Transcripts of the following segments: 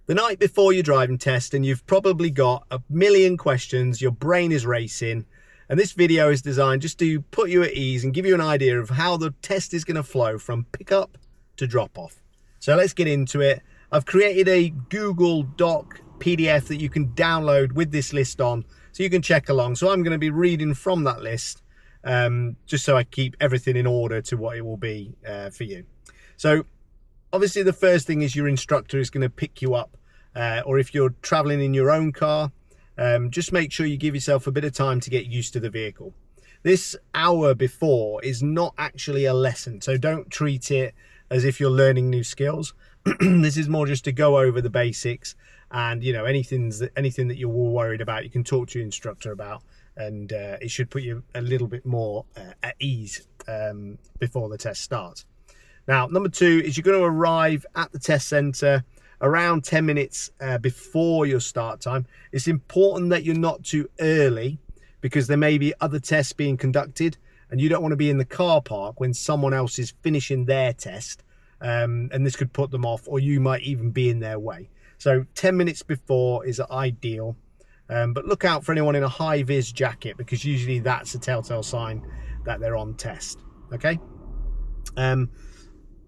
The night before your driving test, and you've probably got a million questions, your brain is racing, and this video is designed just to put you at ease and give you an idea of how the test is going to flow from pickup to drop off. So let's get into it. I've created a Google Doc PDF that you can download with this list on, so you can check along. So I'm going to be reading from that list, just so I keep everything in order to what it will be for you. So obviously the first thing is your instructor is going to pick you up, or if you're traveling in your own car, just make sure you give yourself a bit of time to get used to the vehicle. This hour before is not actually a lesson, so don't treat it as if you're learning new skills. This is more just to go over the basics, and you know, anything that you're worried about, you can talk to your instructor about, and it should put you a little bit more at ease before the test starts. Now, number two is you're going to arrive at the test centre around 10 minutes before your start time. It's important that you're not too early, because there may be other tests being conducted and you don't want to be in the car park when someone else is finishing their test, and this could put them off, or you might even be in their way. So 10 minutes before is ideal, but look out for anyone in a high-vis jacket, because usually that's a telltale sign that they're on test. Okay.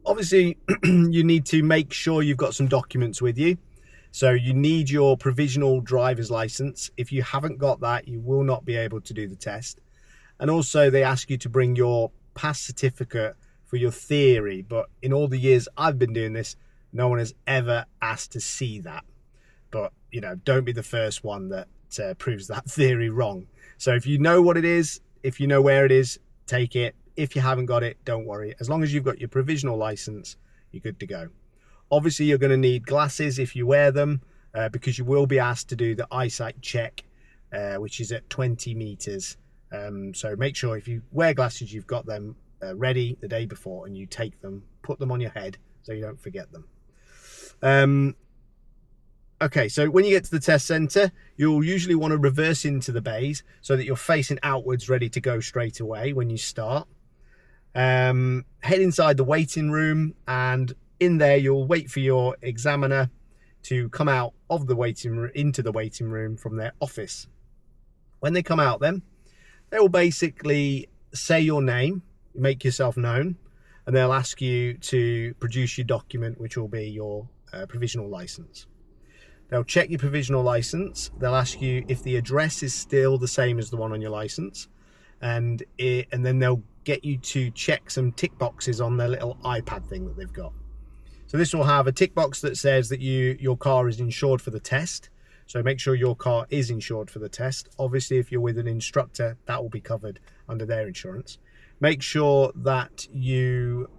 Obviously, you need to make sure you've got some documents with you. So you need your provisional driver's license. If you haven't got that, you will not be able to do the test. And also they ask you to bring your past certificate for your theory. But in all the years I've been doing this, no one has ever asked to see that. But, you know, don't be the first one that proves that theory wrong. So if you know what it is, if you know where it is, take it. If you haven't got it, don't worry. As long as you've got your provisional license, you're good to go. Obviously, you're going to need glasses if you wear them, because you will be asked to do the eyesight check, which is at 20 meters. So make sure if you wear glasses, you've got them ready the day before, and you take them, put them on your head so you don't forget them. Okay, so when you get to the test center, you'll usually want to reverse into the bays so that you're facing outwards, ready to go straight away when you start. Head inside the waiting room, and in there you'll wait for your examiner to come out of the waiting room into the waiting room from their office. When they come out, then they will basically say your name, make yourself known, and they'll ask you to produce your document, which will be your provisional license. They'll check your provisional license. They'll ask you if the address is still the same as the one on your license, and then they'll get you to check some tick boxes on their little iPad thing that they've got. So this will have a tick box that says that your car is insured for the test. So make sure your car is insured for the test. Obviously, if you're with an instructor, that will be covered under their insurance. Make sure that you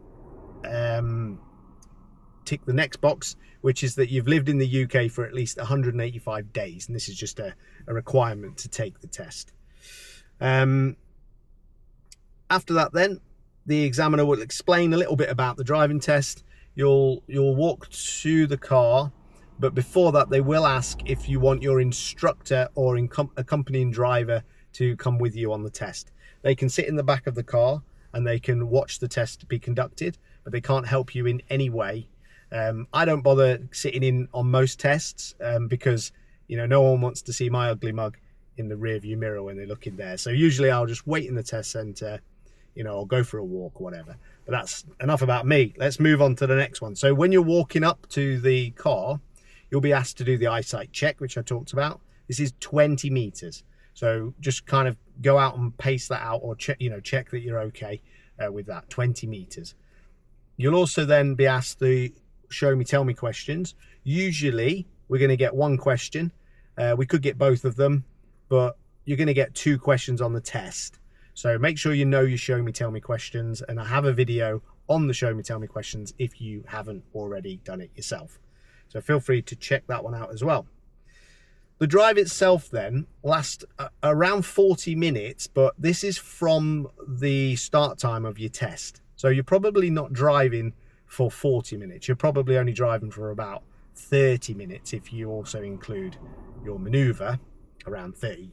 tick the next box, which is that you've lived in the UK for at least 185 days. And this is just a requirement to take the test. After that, then the examiner will explain a little bit about the driving test. You'll walk to the car, but before that they will ask if you want your instructor or accompanying driver to come with you on the test. They can sit in the back of the car and they can watch the test be conducted, but they can't help you in any way. I don't bother sitting in on most tests, because, you know, no one wants to see my ugly mug in the rear view mirror when they look in there. So usually I'll just wait in the test center, you know, I'll go for a walk or whatever. But that's enough about me. Let's move on to the next one. So when you're walking up to the car, you'll be asked to do the eyesight check, which I talked about. This is 20 meters. So just kind of go out and pace that out, or check that you're okay with that 20 meters. You'll also then be asked the show me, tell me questions. Usually we're going to get one question. We could get both of them, but you're going to get two questions on the test. So make sure you know your show me, tell me questions, and I have a video on the show me, tell me questions if you haven't already done it yourself. So feel free to check that one out as well. The drive itself then lasts around 40 minutes, but this is from the start time of your test. So you're probably not driving for 40 minutes. You're probably only driving for about 30 minutes if you also include your maneuver, around 30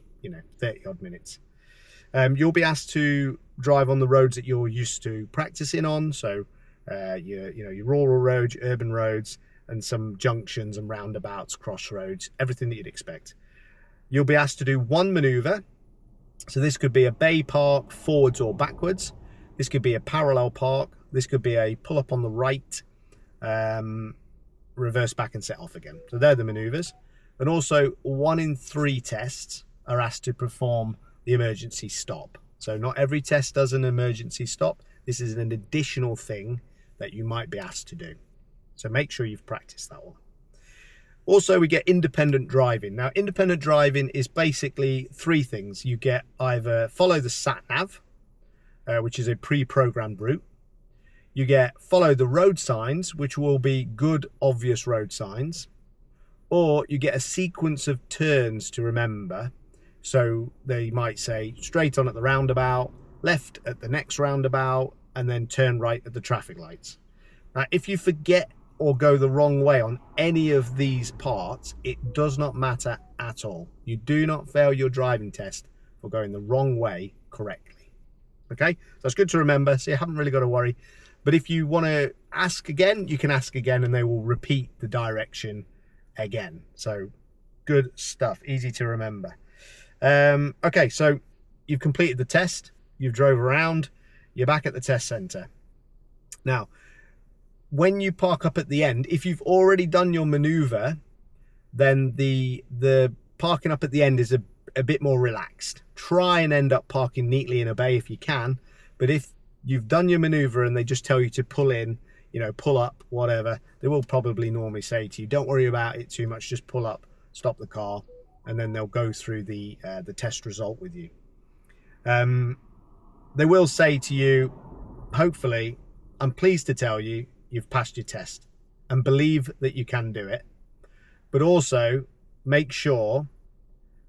odd minutes. You'll be asked to drive on the roads that you're used to practicing on. So your rural roads, your urban roads, and some junctions and roundabouts, crossroads, everything that you'd expect. You'll be asked to do one maneuver. So this could be a bay park forwards or backwards. This could be a parallel park. This could be a pull up on the right, reverse back and set off again. So they're the maneuvers. And also 1 in 3 tests are asked to perform the emergency stop. So not every test does an emergency stop. This is an additional thing that you might be asked to do. So make sure you've practiced that one. Also, we get independent driving. Now, independent driving is basically 3 things. You get either follow the sat-nav, which is a pre-programmed route. You get follow the road signs, which will be good, obvious road signs. Or you get a sequence of turns to remember. So they might say straight on at the roundabout, left at the next roundabout, and then turn right at the traffic lights. Now, if you forget or go the wrong way on any of these parts, it does not matter at all. You do not fail your driving test for going the wrong way correctly. Okay, so that's good to remember, so you haven't really got to worry. But if you want to ask again, you can ask again and they will repeat the direction again. So good stuff, easy to remember. Okay, so you've completed the test, you've drove around, you're back at the test center. Now, when you park up at the end, if you've already done your maneuver, then the parking up at the end is a bit more relaxed. Try and end up parking neatly in a bay if you can, but if you've done your maneuver and they just tell you to pull in, you know, pull up, whatever, they will probably normally say to you, don't worry about it too much, just pull up, stop the car, and then they'll go through the test result with you. They will say to you, hopefully, I'm pleased to tell you, you've passed your test, and believe that you can do it. But also make sure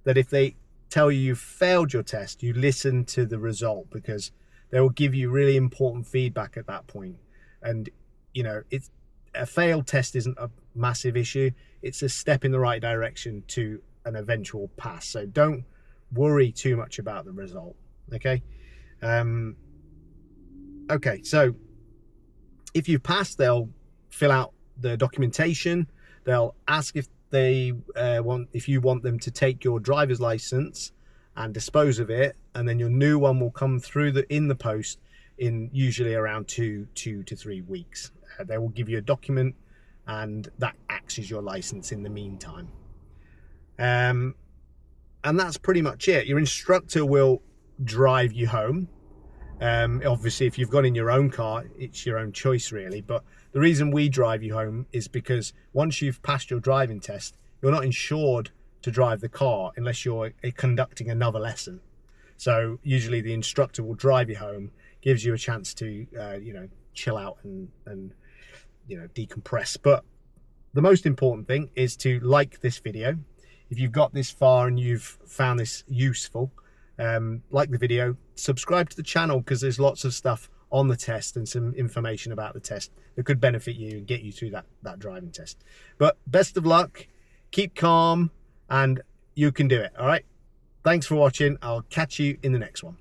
that if they tell you you've failed your test, you listen to the result, because they will give you really important feedback at that point. And you know, it's a failed test isn't a massive issue. It's a step in the right direction to an eventual pass. So don't worry too much about the result. Okay. Okay. So if you pass, they'll fill out the documentation. They'll ask if they if you want them to take your driver's license and dispose of it, and then your new one will come through in the post in usually around 2 to 3 weeks. They will give you a document, and that acts as your license in the meantime. And that's pretty much it. Your instructor will drive you home. Obviously, if you've got in your own car, it's your own choice really, but the reason we drive you home is because once you've passed your driving test, you're not insured to drive the car unless you're conducting another lesson. So usually the instructor will drive you home, gives you a chance to you know, chill out and you know, decompress. But the most important thing is to like this video. If you've got this far and you've found this useful, like the video, subscribe to the channel, because there's lots of stuff on the test and some information about the test that could benefit you and get you through that driving test. But best of luck, keep calm, and you can do it. All right, thanks for watching. I'll catch you in the next one.